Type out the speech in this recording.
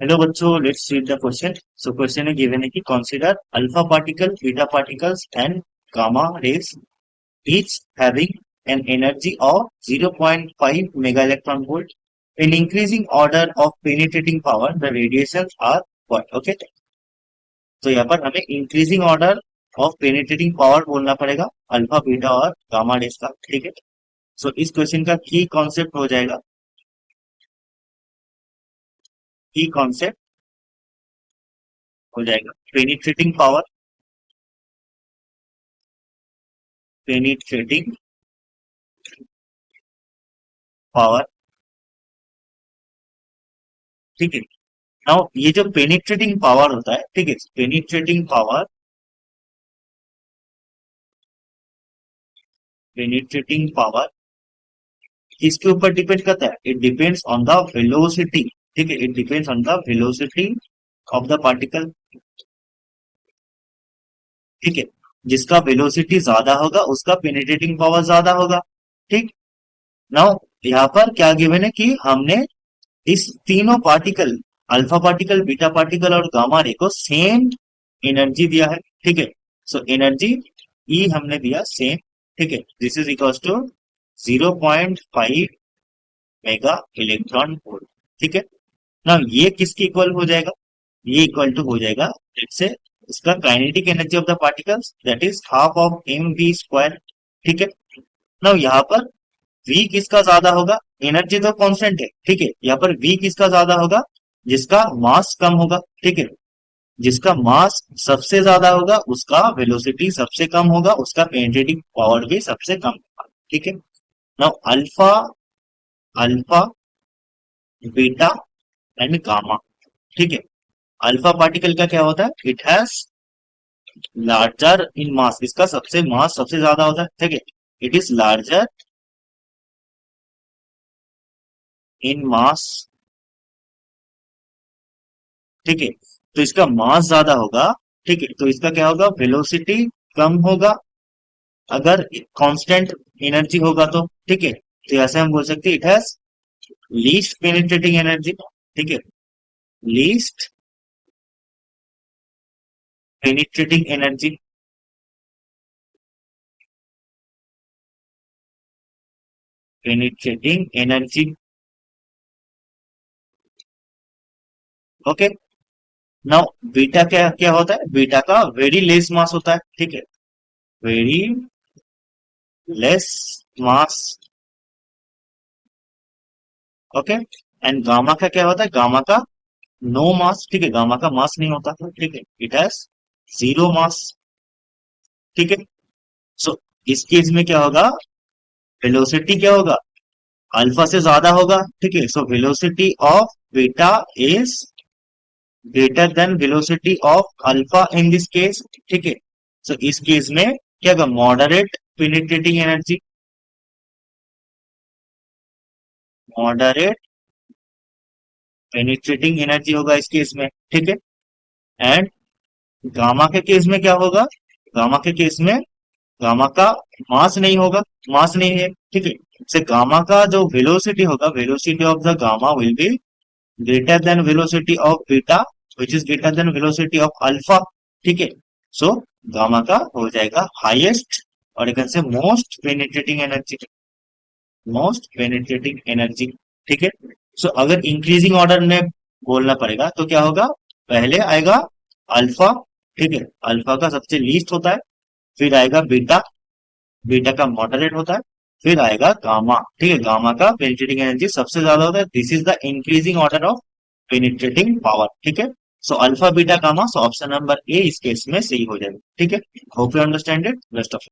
Hello बच्चों, let's read the question. So question है given है कि consider alpha particle, beta particles and gamma rays each having an energy of 0.5 mega electron volt. In increasing order of penetrating power, the radiations are what? Okay, तो यहाँ पर हमें increasing order of penetrating power बोलना पड़ेगा alpha, beta और gamma rays का। ठीक है, सो इस क्वेश्चन का की कॉन्सेप्ट हो जाएगा, की कॉन्सेप्ट हो जाएगा पेनिट्रेटिंग पावर, पेनिट्रेटिंग पावर। ठीक है, नाउ ये जो पेनिट्रेटिंग पावर होता है, ठीक है, पेनिट्रेटिंग पावर, पेनिट्रेटिंग पावर किसके ऊपर डिपेंड करता है? It depends on the velocity. ठीक है, it depends on the velocity of the particle. ठीक है, जिसका वेलोसिटी ज्यादा होगा उसका पेनिट्रेटिंग पावर ज्यादा होगा। ठीक, नाउ यहाँ पर क्या गिवन है कि हमने इस तीनों particle, alpha particle, beta particle और गामा रे को सेम एनर्जी दिया है। ठीक है, सो एनर्जी ई हमने दिया सेम। ठीक है, this is equal to 0.5 mega electron volt. ठीक है, ना ये किसके इक्वल हो जाएगा? ये इक्वल टू हो जाएगा से इसका kinetic energy of the particles, that is half of m v square. ठीक है, ना यहाँ पर v किसका ज्यादा होगा? एनर्जी तो कांस्टेंट है। ठीक है, यहाँ पर v किसका ज्यादा होगा? जिसका मास कम होगा। ठीक है, जिसका मास सबसे ज्यादा होगा उसका वेलोसिटी सबसे कम होगा, उसका पेनिट्रेटिंग पावर भी सबसे कम होगा। ठीक है, now alpha, alpha, beta and gamma. ठीक है, अल्फा पार्टिकल का क्या होता है? इट हैज लार्जर इन मास, इसका सबसे मास सबसे ज्यादा होता है। ठीक है, इट इज लार्जर इन मास। ठीक है, तो इसका मास ज्यादा होगा। ठीक है, तो इसका क्या होगा? वेलोसिटी कम होगा अगर कांस्टेंट एनर्जी होगा तो। ठीक है, तो ऐसे हम बोल सकते हैं it has least penetrating energy. ठीक है, least penetrating energy, penetrating energy. Okay, now beta क्या क्या होता है? बीटा का वेरी लेस मास होता है। ठीक है, very less mass. Okay, and gamma का क्या होता है? गामा का नो मास। ठीक है, गामा का मास नहीं होता। ठीक है, इट हैज जीरो मास। ठीक है, सो इस केस में क्या होगा? वेलोसिटी क्या होगा? अल्फा से ज्यादा होगा। ठीक है, so velocity of beta is greater than velocity of alpha in this case. ठीक है, सो इस केस में क्या होगा? Moderate penetrating energy, moderate penetrating energy होगा इस केस में। ठीक है, एंड गामा के केस में क्या होगा? गामा के केस में गामा का मास नहीं होगा, मास नहीं है। ठीक है, से गामा का जो वेलोसिटी होगा, velocity of the gamma will be greater than velocity of beta which is greater than velocity of alpha. ठीक है, सो गामा का हो जाएगा हाईएस्ट और एक से most penetrating energy, most penetrating energy. ठीक है, सो अगर इंक्रीजिंग ऑर्डर में बोलना पड़ेगा तो क्या होगा? पहले आएगा अल्फा। ठीक है, अल्फा का सबसे लीस्ट होता है, फिर आएगा बीटा, बीटा का मॉडरेट होता है, फिर आएगा गामा। ठीक है, गामा का पेनिट्रेटिंग एनर्जी सबसे ज्यादा होता है। This is the increasing order of penetrating power. ठीक है, so alpha, beta, gamma, so option number A इस केस में सही हो जाएगा। ठीक है, hope you understand it. Best of